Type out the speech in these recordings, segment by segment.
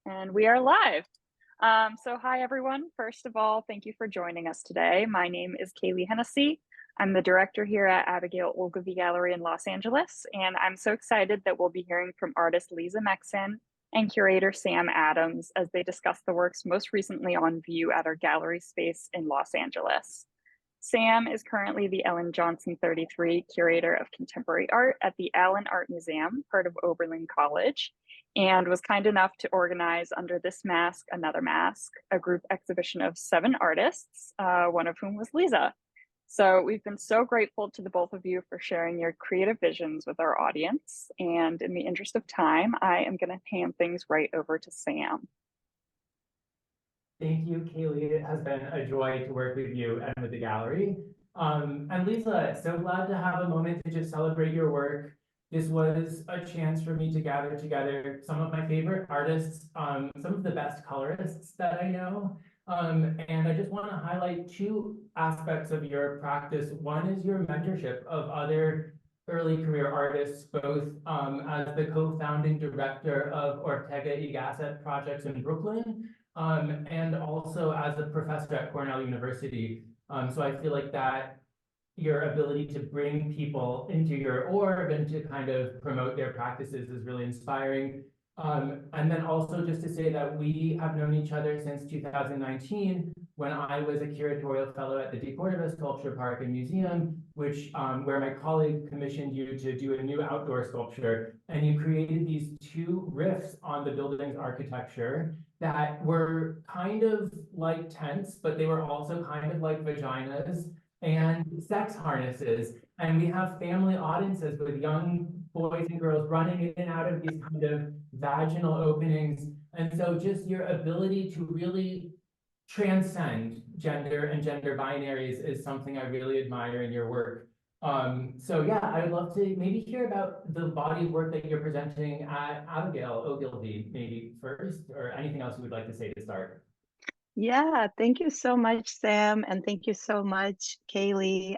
And we are live. So hi everyone. First of all, thank you for joining us today. My name is Kaylee Hennessy. I'm the director here at Abigail Ogilvy Gallery in Los Angeles, and I'm so excited that we'll be hearing from artist Leeza Meksin and curator Sam Adams as they discuss the works most recently on view at our gallery space in Los Angeles. Sam is currently the Ellen Johnson 33 Curator of Contemporary Art at the Allen Art Museum, part of Oberlin College, and was kind enough to organize Under This Mask, Another Mask, a group exhibition of 7 artists, one of whom was Leeza. So we've been so grateful to the both of you for sharing your creative visions with our audience. And in the interest of time, I am going to hand things right over to Sam. Thank you, Kaylee. It has been a joy to work with you and with the gallery. And Leeza, so glad to have a moment to just celebrate your work. This was a chance for me to gather together some of my favorite artists, some of the best colorists that I know. And I just want to highlight 2 aspects of your practice. One is your mentorship of other early career artists, both as the co-founding director of Ortega y Gasset projects in Brooklyn, and also as a professor at Cornell University. So I feel like that your ability to bring people into your orb and to kind of promote their practices is really inspiring. And then also just to say that we have known each other since 2019, when I was a curatorial fellow at the De Cordova Sculpture Park and Museum, which where my colleague commissioned you to do a new outdoor sculpture. And you created these 2 riffs on the building's architecture that were kind of like tents, but they were also kind of like vaginas and sex harnesses. And we have family audiences with young boys and girls running in and out of these kind of vaginal openings. And so just your ability to really transcend gender and gender binaries is something I really admire in your work. So yeah, I would love to maybe hear about the body of work that you're presenting at Abigail Ogilvy, maybe first, or anything else you would like to say to start. Yeah, thank you so much, Sam, and thank you so much, Kaylee.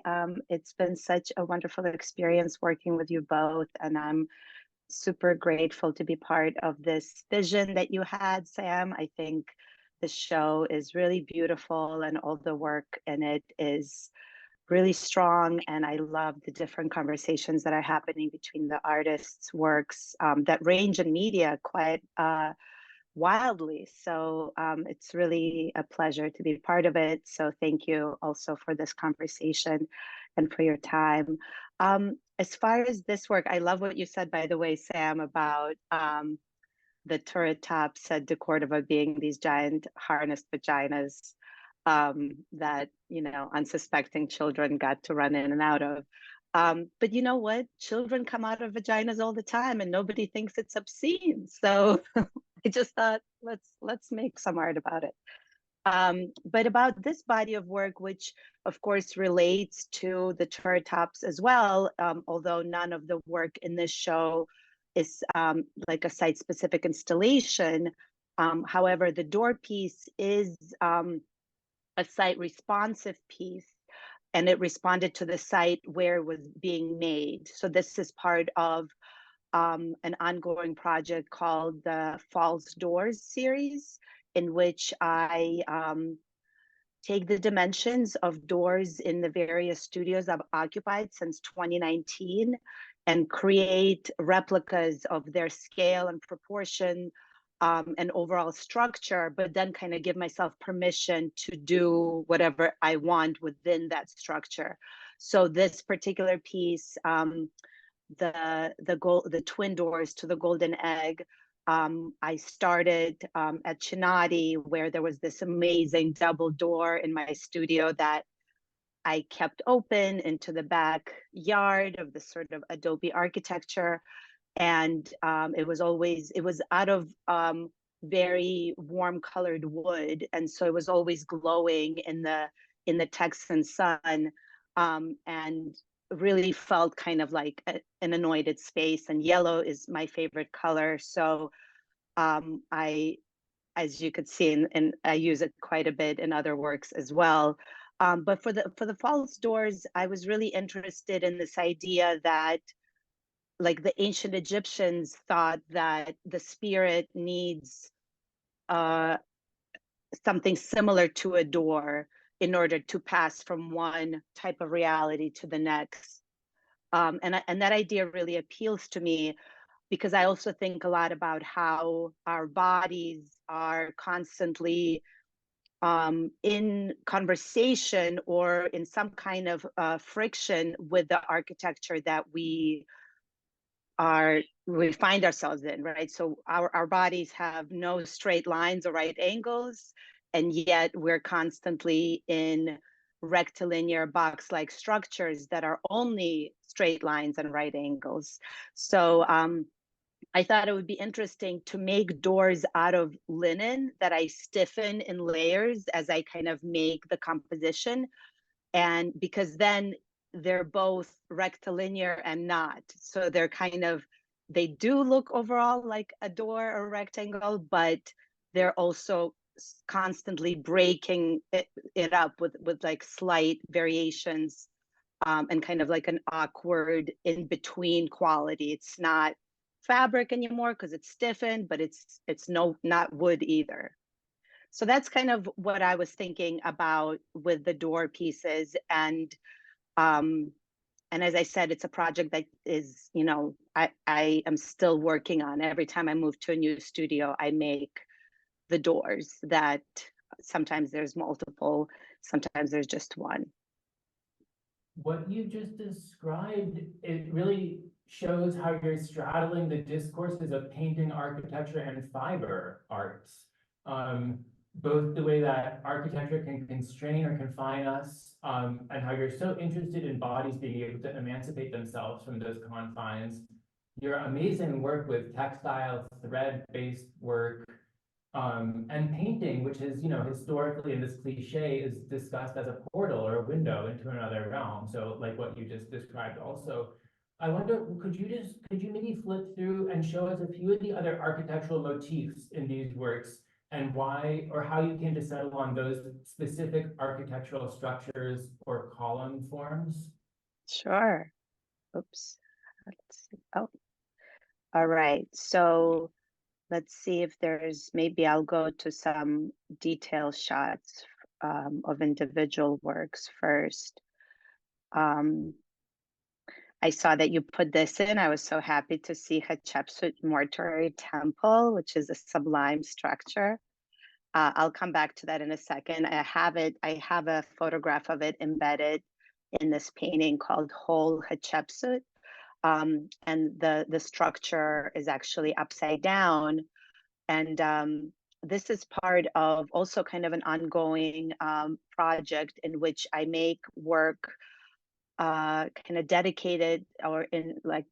It's been such a wonderful experience working with you both, and I'm super grateful to be part of this vision that you had, Sam. I think the show is really beautiful, and all the work in it is really strong, and I love the different conversations that are happening between the artists' works that range in media quite wildly. So it's really a pleasure to be part of it. So thank you also for this conversation and for your time. As far as this work, I love what you said, by the way, Sam, about the turret tops at De Cordova being these giant harnessed vaginas that, you know, unsuspecting children got to run in and out of. But you know what? Children come out of vaginas all the time and nobody thinks it's obscene. So I just thought, let's make some art about it. But about this body of work, which of course relates to the turret tops as well, although none of the work in this show is like a site-specific installation. However, the door piece is a site-responsive piece, and it responded to the site where it was being made. So this is part of an ongoing project called the False Doors series, in which I take the dimensions of doors in the various studios I've occupied since 2019 and create replicas of their scale and proportion and overall structure, but then kind of give myself permission to do whatever I want within that structure. So this particular piece, the twin doors to the Golden Egg, I started at Chinati, where there was this amazing double door in my studio that I kept open into the backyard of this sort of Adobe architecture. And it was out of very warm colored wood. And so it was always glowing in the Texan sun, and really felt kind of like an anointed space. And yellow is my favorite color. So as you could see, and I use it quite a bit in other works as well. But for the false doors, I was really interested in this idea that, like, the ancient Egyptians thought that the spirit needs uh, something similar to a door in order to pass from one type of reality to the next. And that idea really appeals to me because I also think a lot about how our bodies are constantly in conversation or in some kind of friction with the architecture that we find ourselves in, right? So our bodies have no straight lines or right angles, and yet we're constantly in rectilinear box-like structures that are only straight lines and right angles. So I thought it would be interesting to make doors out of linen that I stiffen in layers as I kind of make the composition. And because then they're both rectilinear and not. So they're kind of, they do look overall like a door or rectangle, but they're also constantly breaking it up with like slight variations and kind of like an awkward in between quality. It's not fabric anymore because it's stiffened, but it's not wood either. So that's kind of what I was thinking about with the door pieces. Um, and as I said, it's a project that is, you know, I am still working on. Every time I move to a new studio, I make the doors that sometimes there's multiple, sometimes there's just one. What you just described, it really shows how you're straddling the discourses of painting, architecture, and fiber arts. Both the way that architecture can constrain or confine us, and how you're so interested in bodies being able to emancipate themselves from those confines. Your amazing work with textile, thread-based work, and painting, which is, you know, historically in this cliche is discussed as a portal or a window into another realm. So like what you just described also. I wonder, could you maybe flip through and show us a few of the other architectural motifs in these works and why or how you came to settle on those specific architectural structures or column forms? Sure. Oops. Let's see. Oh, all right. So let's see if there's, maybe I'll go to some detail shots of individual works first. I saw that you put this in. I was so happy to see Hatshepsut Mortuary Temple, which is a sublime structure. I'll come back to that in a second. I have a photograph of it embedded in this painting called Whole Hatshepsut. And the structure is actually upside down. And this is part of also kind of an ongoing project in which I make work kind of dedicated or in like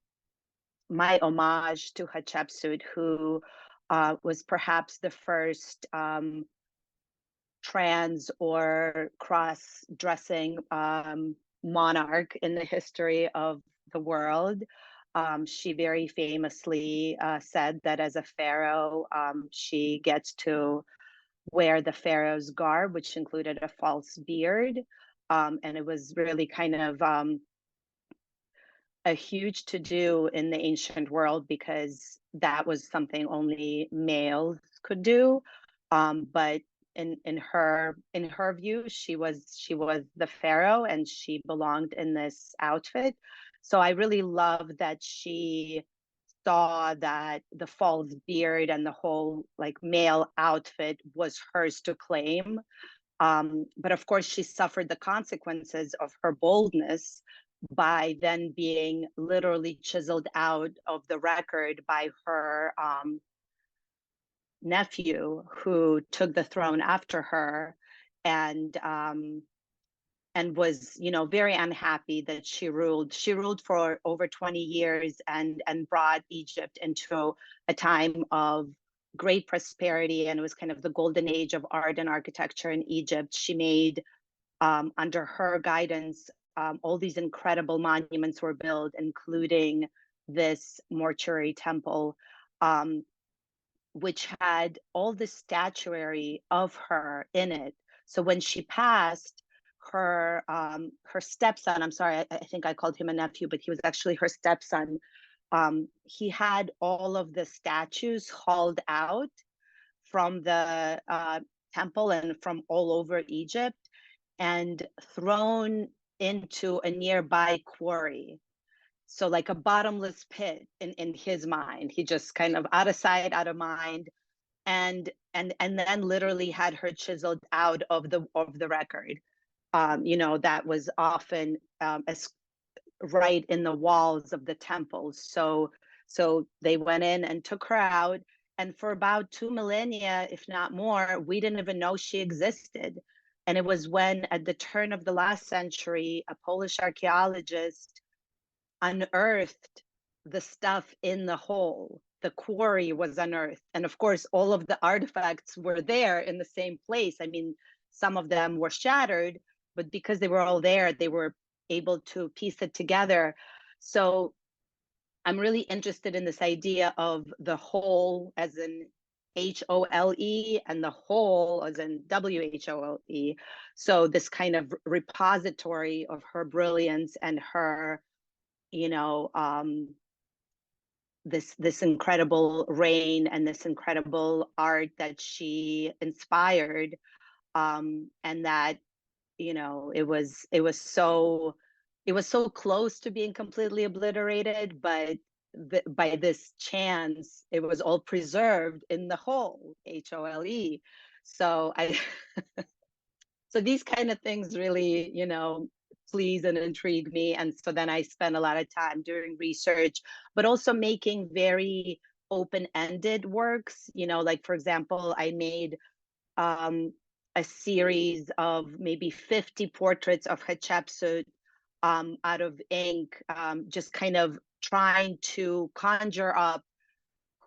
my homage to Hatshepsut, who was perhaps the first trans or cross-dressing monarch in the history of the world. She very famously said that as a pharaoh, she gets to wear the pharaoh's garb, which included a false beard. And it was really kind of a huge to-do in the ancient world because that was something only males could do. But in her view, she was the pharaoh and she belonged in this outfit. So I really love that she saw that the false beard and the whole like male outfit was hers to claim. But of course, she suffered the consequences of her boldness by then being literally chiseled out of the record by her nephew, who took the throne after her, and was, you know, very unhappy that she ruled. She ruled for over 20 years and brought Egypt into a time of great prosperity, and it was kind of the golden age of art and architecture in Egypt. She made, under her guidance, all these incredible monuments were built, including this mortuary temple, which had all the statuary of her in it. So when she passed, her stepson, I'm sorry, I think I called him a nephew, but he was actually her stepson. He had all of the statues hauled out from the temple and from all over Egypt and thrown into a nearby quarry. So like a bottomless pit in his mind. He just kind of out of sight, out of mind, and then literally had her chiseled out of the record. That was often right in the walls of the temples. So they went in and took her out. And for about 2 millennia, if not more, we didn't even know she existed. And it was when, at the turn of the last century, a Polish archaeologist unearthed the stuff in the hole. The quarry was unearthed. And of course, all of the artifacts were there in the same place. I mean, some of them were shattered, but because they were all there, they were able to piece it together. So I'm really interested in this idea of the whole as in HOLE and the whole as in WHOLE. So this kind of repository of her brilliance and her, this incredible reign and this incredible art that she inspired, and that it was so close to being completely obliterated, but by this chance it was all preserved in the whole HOLE. So so these kind of things really please and intrigue me, and so then I spend a lot of time doing research, but also making very open-ended works. Like for example, I made a series of maybe 50 portraits of Hatshepsut out of ink, just kind of trying to conjure up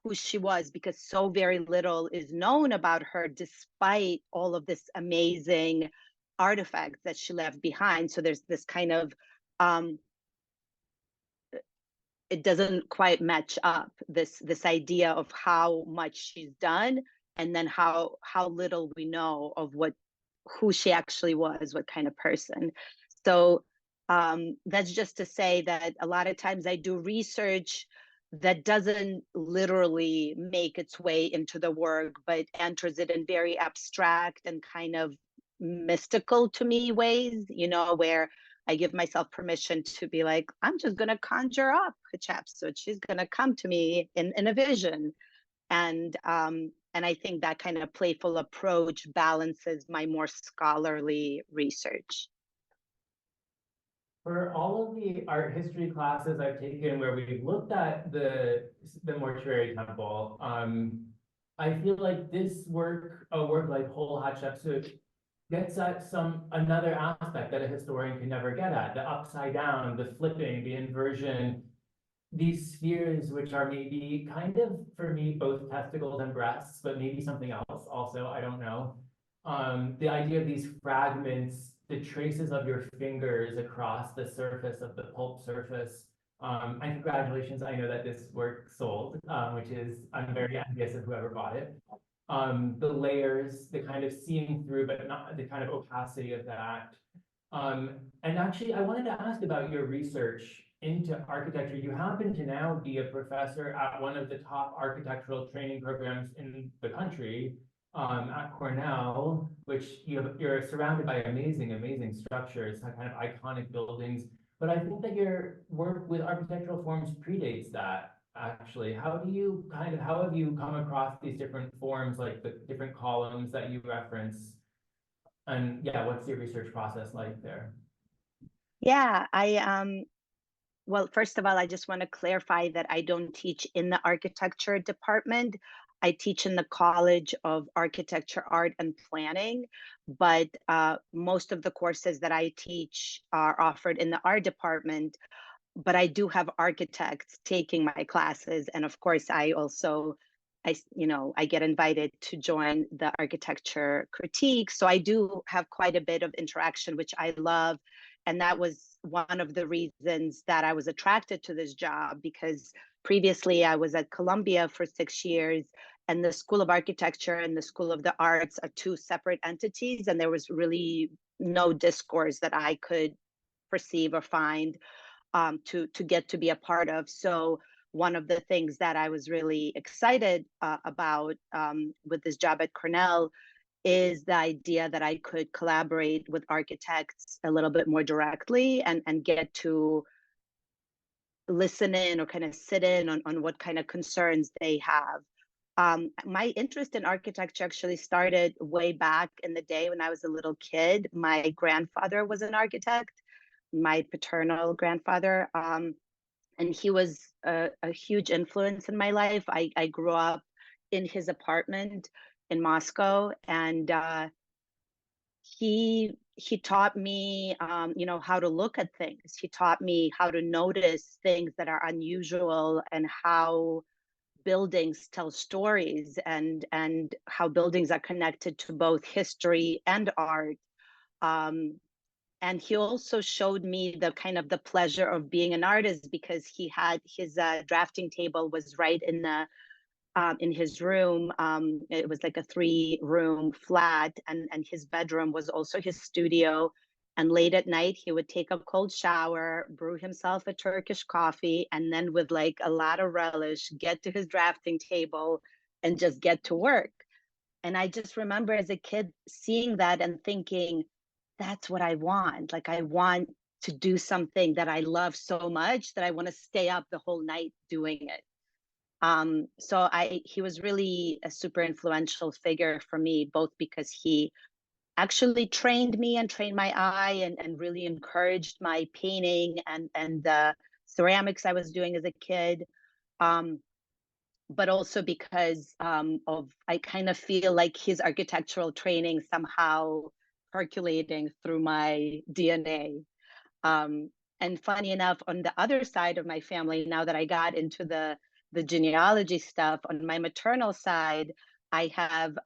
who she was, because so very little is known about her despite all of this amazing artifacts that she left behind. So there's this kind of it doesn't quite match up, this idea of how much she's done and then how little we know of who she actually was, what kind of person. So that's just to say that a lot of times I do research that doesn't literally make its way into the work, but enters it in very abstract and kind of mystical to me ways, where I give myself permission to be like, I'm just going to conjure up Hatshepsut. She's going to come to me in a vision. And I think that kind of playful approach balances my more scholarly research. For all of the art history classes I've taken where we've looked at the mortuary temple, I feel like a work like Whole Hatshepsut, gets at another aspect that a historian can never get at: the upside down, the flipping, the inversion, these spheres, which are maybe kind of, for me, both testicles and breasts, but maybe something else also, I don't know. The idea of these fragments, the traces of your fingers across the surface of the pulp surface. And congratulations, I know that this work sold, which is, I'm very envious of whoever bought it. The layers, the kind of seeing through, but not the kind of opacity of that. And actually, I wanted to ask about your research into architecture. You happen to now be a professor at one of the top architectural training programs in the country, at Cornell, which you're surrounded by amazing, amazing structures, kind of iconic buildings. But I think that your work with architectural forms predates that. Actually, how have you come across these different forms, like the different columns that you reference? And yeah, what's your research process like there? Yeah, well, first of all, I just want to clarify that I don't teach in the architecture department. I teach in the College of Architecture, Art, and Planning, but most of the courses that I teach are offered in the art department. But I do have architects taking my classes, and of course, I get invited to join the architecture critique. So I do have quite a bit of interaction, which I love. And that was one of the reasons that I was attracted to this job, because previously I was at Columbia for 6 years, and the School of Architecture and the School of the Arts are two separate entities. And there was really no discourse that I could perceive or find to get to be a part of. So one of the things that I was really excited about with this job at Cornell is the idea that I could collaborate with architects a little bit more directly and get to listen in or kind of sit in on what kind of concerns they have. My interest in architecture actually started way back in the day when I was a little kid. My grandfather was an architect, my paternal grandfather, and he was a huge influence in my life. I grew up in his apartment in Moscow, and he taught me, how to look at things. He taught me how to notice things that are unusual and how buildings tell stories and how buildings are connected to both history and art. And he also showed me the kind of the pleasure of being an artist, because he had his drafting table was right in his room. It was like a 3-room flat, and his bedroom was also his studio. And late at night, he would take a cold shower, brew himself a Turkish coffee, and then with like a lot of relish, get to his drafting table and just get to work. And I just remember as a kid seeing that and thinking, that's what I want. Like, I want to do something that I love so much that I want to stay up the whole night doing it. So he was really a super influential figure for me, both because he actually trained me and trained my eye and really encouraged my painting and the ceramics I was doing as a kid. But also because I kind of feel like his architectural training somehow percolating through my DNA. And funny enough, on the other side of my family, now that I got into the genealogy stuff, on my maternal side, I have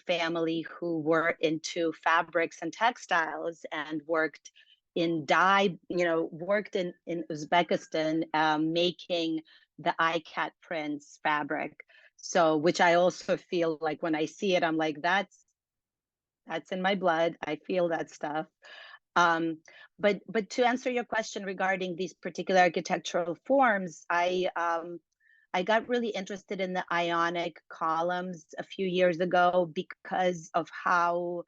family who were into fabrics and textiles and worked in dye, worked in Uzbekistan, making the ICAT prints fabric. So, which I also feel like when I see it, I'm like, that's in my blood. I feel that stuff. But to answer your question regarding these particular architectural forms, I got really interested in the Ionic columns a few years ago because of how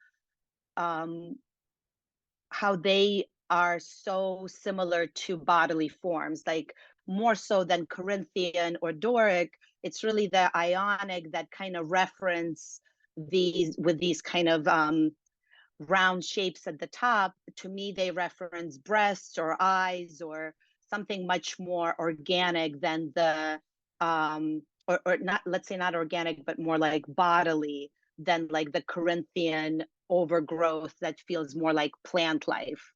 they are so similar to bodily forms, like more so than Corinthian or Doric. It's really the Ionic that kind of reference these with these kind of round shapes at the top. To me, they reference breasts or eyes or something much more organic than the or not, let's say not organic, but more like bodily than like the Corinthian overgrowth that feels more like plant life.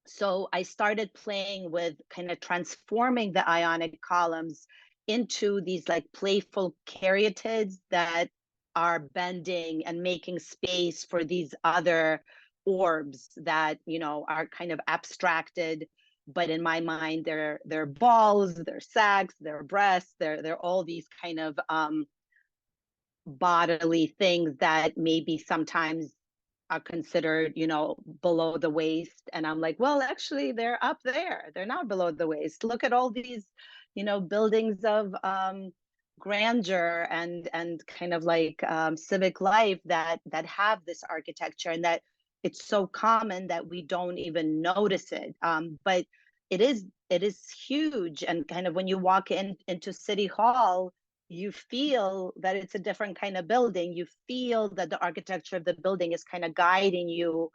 So I started playing with kind of transforming the Ionic columns into these like playful caryatids that are bending and making space for these other orbs that are kind of abstracted, but in my mind they're balls, they're sacs, they're breasts, they're all these kind of bodily things that maybe sometimes are considered below the waist. And I'm like, well, actually they're up there, they're not below the waist. Look at all these buildings of grandeur and kind of like civic life that have this architecture, and that it's so common that we don't even notice it. But it is huge, and kind of when you walk into City Hall, you feel that it's a different kind of building. You feel that the architecture of the building is kind of guiding you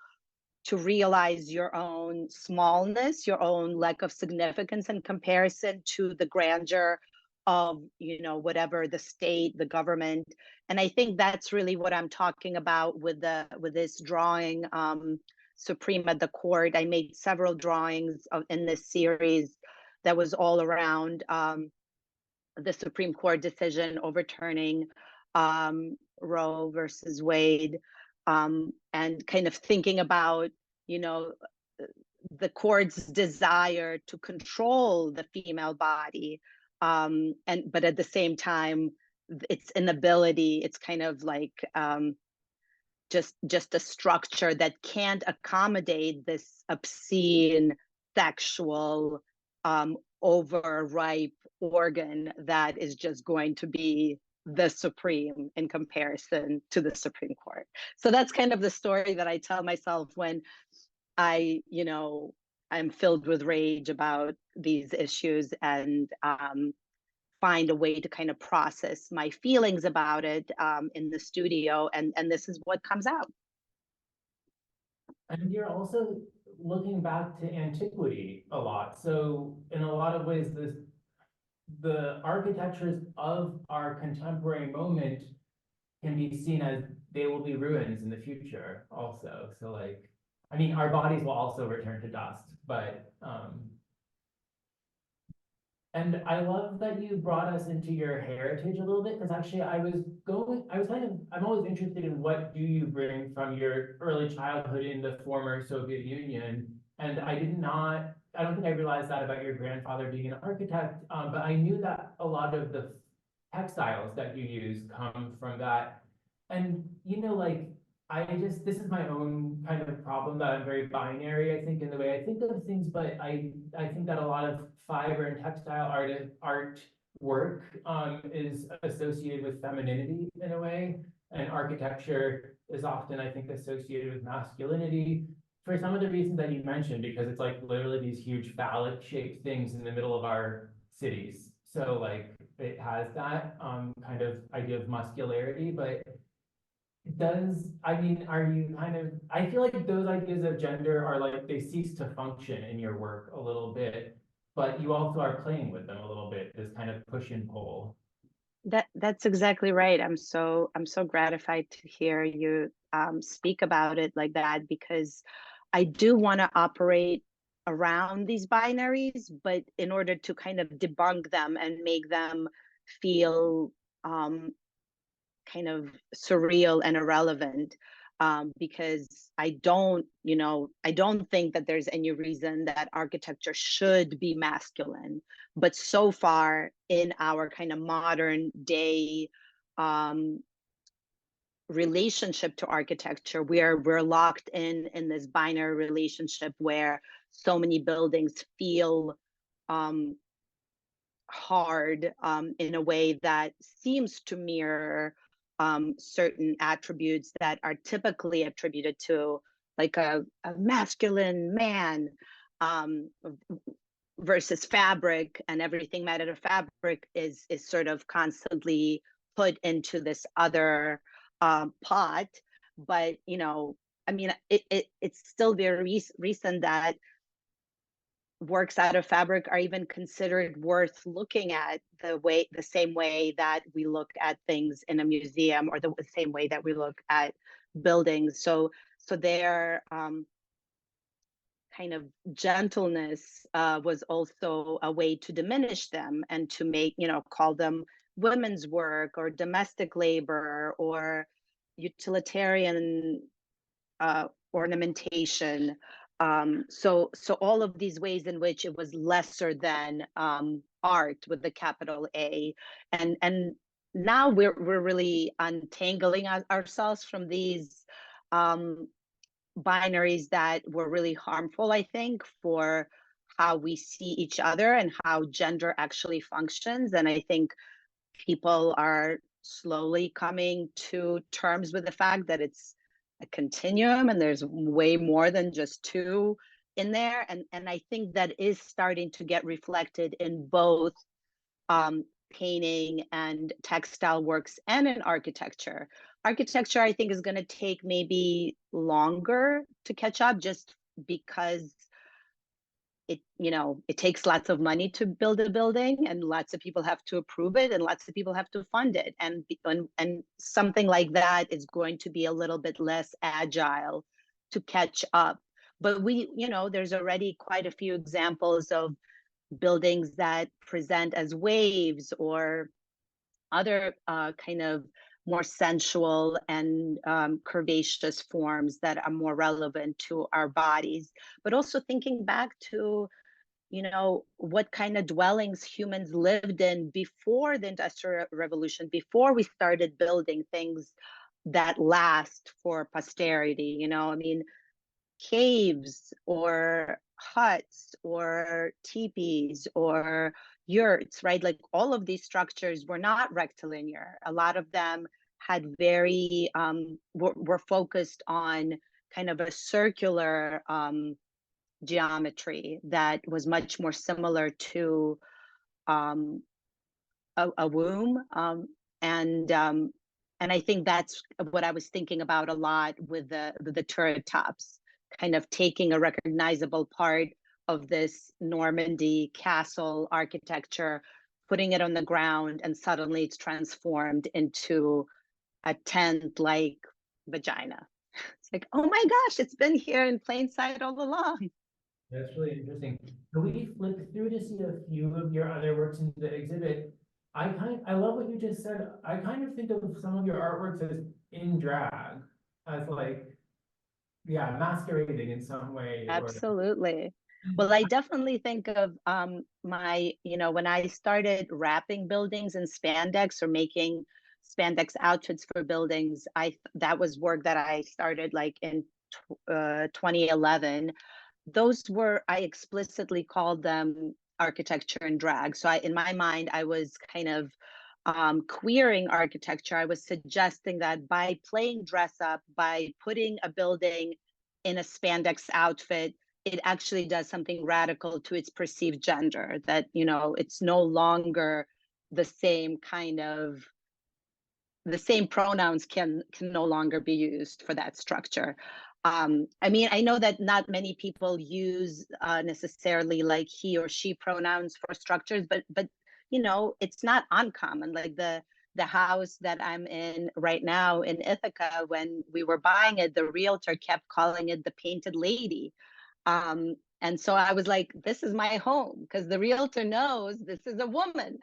to realize your own smallness, your own lack of significance in comparison to the grandeur of whatever the state, the government. And I think that's really what I'm talking about with this drawing, Supreme at the Court. I made several drawings in this series that was all around the Supreme Court decision overturning Roe versus Wade, and kind of thinking about the court's desire to control the female body, but at the same time its inability. It's kind of like just a structure that can't accommodate this obscene sexual overripe organ that is just going to be the supreme in comparison to the Supreme Court. So that's kind of the story that I tell myself when I, I'm filled with rage about these issues, and find a way to kind of process my feelings about it in the studio, and this is what comes out. And you're also looking back to antiquity a lot. So in a lot of ways, the architectures of our contemporary moment can be seen as they will be ruins in the future also. So like, I mean, our bodies will also return to dust, but and I love that you brought us into your heritage a little bit, because actually I'm always interested in what do you bring from your early childhood in the former Soviet Union. And I don't think I realized that about your grandfather being an architect, but I knew that a lot of the textiles that you use come from that. And, like, this is my own kind of problem, that I'm very binary, I think, in the way I think of things, but I think that a lot of fiber and textile art work is associated with femininity in a way, and architecture is often, I think, associated with masculinity for some of the reasons that you mentioned, because it's like literally these huge phallic shaped things in the middle of our cities. So like it has that kind of idea of muscularity, but are you kind of, I feel like those ideas of gender are like, they cease to function in your work a little bit, but you also are playing with them a little bit, this kind of push and pull. That's exactly right. I'm so gratified to hear you speak about it like that, because I do want to operate around these binaries, but in order to kind of debunk them and make them feel kind of surreal and irrelevant, because I don't think that there's any reason that architecture should be masculine. But so far in our kind of modern day relationship to architecture, we're locked in this binary relationship where so many buildings feel hard in a way that seems to mirror certain attributes that are typically attributed to like a masculine man, versus fabric, and everything made out of fabric is sort of constantly put into this other pot. But I mean, it's still very recent that works out of fabric are even considered worth looking at the same way that we look at things in a museum, or the same way that we look at buildings. So their kind of gentleness was also a way to diminish them and to make, call them women's work or domestic labor or utilitarian ornamentation. So all of these ways in which it was lesser than art with the capital A, and now we're really untangling ourselves from these binaries that were really harmful, I think, for how we see each other and how gender actually functions. And I think people are slowly coming to terms with the fact that it's a continuum and there's way more than just two in there. And I think that is starting to get reflected in both painting and textile works and in architecture. Architecture, I think, is going to take maybe longer to catch up, just because it takes lots of money to build a building, and lots of people have to approve it, and lots of people have to fund it, and something like that is going to be a little bit less agile to catch up. But there's already quite a few examples of buildings that present as waves or other kind of more sensual and curvaceous forms that are more relevant to our bodies. But also thinking back to, what kind of dwellings humans lived in before the Industrial Revolution, before we started building things that last for posterity. I mean, caves or huts or teepees or yurts, right? Like all of these structures were not rectilinear. A lot of them had very, were focused on kind of a circular geometry that was much more similar to um, a womb. And I think that's what I was thinking about a lot with the turret tops, kind of taking a recognizable part of this Normandy castle architecture, putting it on the ground, and suddenly it's transformed into a tent-like vagina. It's like, oh my gosh, it's been here in plain sight all along. That's really interesting. Can we flip through to see a few of your other works in the exhibit? I love what you just said. I kind of think of some of your artworks as in drag, as like, yeah, masquerading in some way, or Absolutely. Well, I definitely think of my, when I started wrapping buildings in spandex or making spandex outfits for buildings, that was work that I started like in 2011. Those were, I explicitly called them architecture and drag. So in my mind, I was kind of queering architecture. I was suggesting that by playing dress up, by putting a building in a spandex outfit, it actually does something radical to its perceived gender, that, it's no longer the same kind of, the same pronouns can no longer be used for that structure. I mean, I know that not many people use necessarily like he or she pronouns for structures, but it's not uncommon. Like the house that I'm in right now in Ithaca, when we were buying it, the realtor kept calling it the Painted Lady. And so I was like, this is my home, because the realtor knows this is a woman.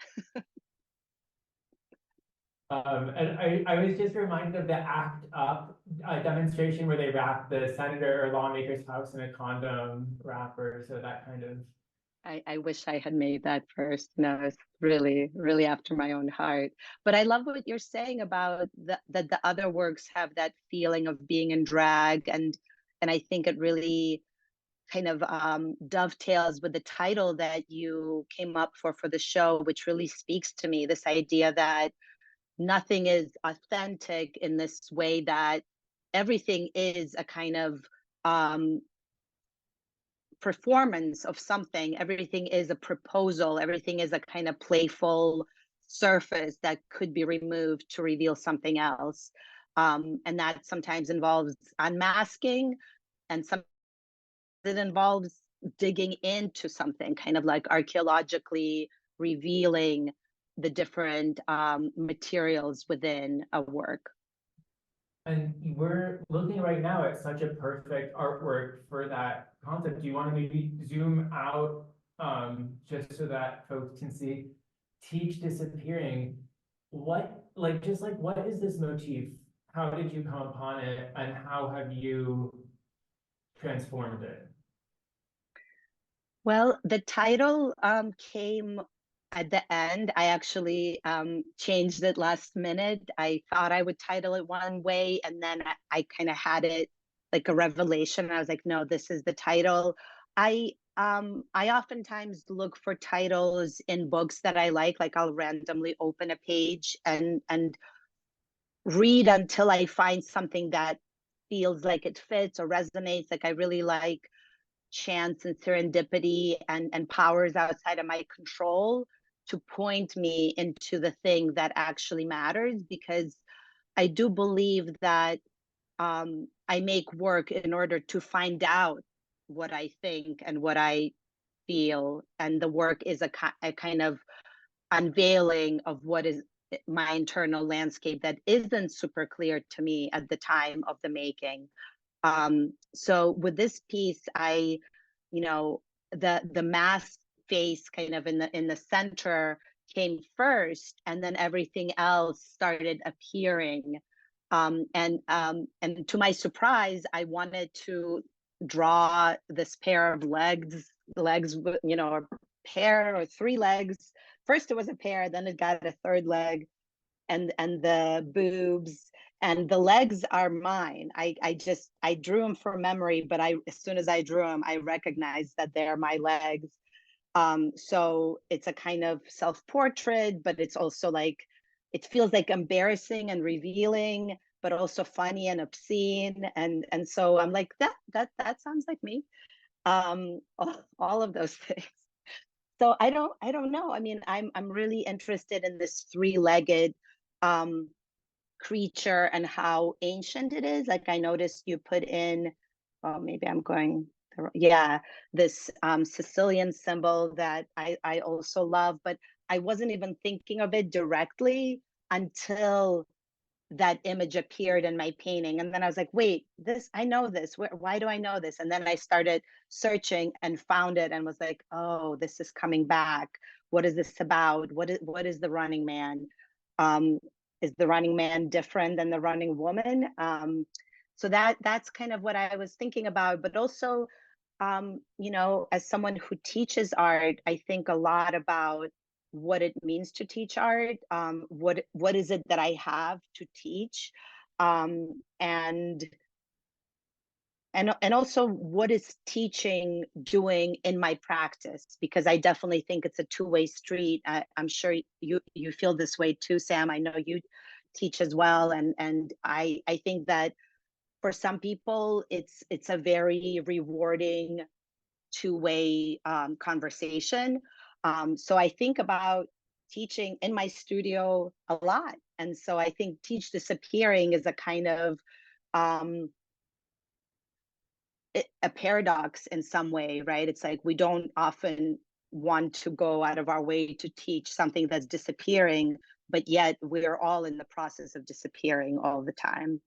and I was just reminded of the Act Up demonstration where they wrap the senator or lawmaker's house in a condom wrapper. So that kind of. I wish I had made that first. No, it's really, really after my own heart. But I love what you're saying about that the other works have that feeling of being in drag, and I think it really kind of dovetails with the title that you came up for the show, which really speaks to me. This idea that nothing is authentic in this way, that everything is a kind of performance of something. Everything is a proposal. Everything is a kind of playful surface that could be removed to reveal something else. And that sometimes involves unmasking, and some it involves digging into something, kind of like archaeologically revealing the different materials within a work. And we're looking right now at such a perfect artwork for that concept. Do you want to maybe zoom out just so that folks can see teach disappearing? What, like, just like, what is this motif? How did you come upon it, and how have you transformed it? Well, the title came at the end. I actually changed it last minute. I thought I would title it one way, and then I kind of had it like a revelation. I was like, no, this is the title. I oftentimes look for titles in books that I like. Like I'll randomly open a page and read until I find something that feels like it fits or resonates. Like I really like chance and serendipity and powers outside of my control to point me into the thing that actually matters, because I do believe that I make work in order to find out what I think and what I feel, and the work is a kind of unveiling of what is my internal landscape that isn't super clear to me at the time of the making. So with this piece, the mask face kind of in the center came first, and then everything else started appearing. And to my surprise, I wanted to draw this pair of legs, a pair or three legs. First it was a pair, then it got a third leg, and the boobs, and the legs are mine. I drew them from memory, but as soon as I drew them, I recognized that they're my legs. So it's a kind of self-portrait, but it's also like, it feels like embarrassing and revealing, but also funny and obscene. And so I'm like, that sounds like me. All of those things. So I don't know. I mean, I'm really interested in this three-legged creature and how ancient it is. Like I noticed you put in, well, maybe I'm going, yeah, this Sicilian symbol that I also love, but I wasn't even thinking of it directly until that image appeared in my painting. And then I was like, wait, this, I know this. Why do I know this? And then I started searching and found it and was like, oh, this is coming back. What is this about? What is the running man? Is the running man different than the running woman? So that's kind of what I was thinking about. But also, you know, as someone who teaches art, I think a lot about what it means to teach art. What is it that I have to teach, and also what is teaching doing in my practice, because I definitely think it's a two-way street. I'm sure you feel this way too, Sam. I know you teach as well, and I think that for some people it's a very rewarding two-way conversation. So I think about teaching in my studio a lot, and so I think teach disappearing is a kind of um, a paradox in some way, right? It's like we don't often want to go out of our way to teach something that's disappearing, but yet we're all in the process of disappearing all the time.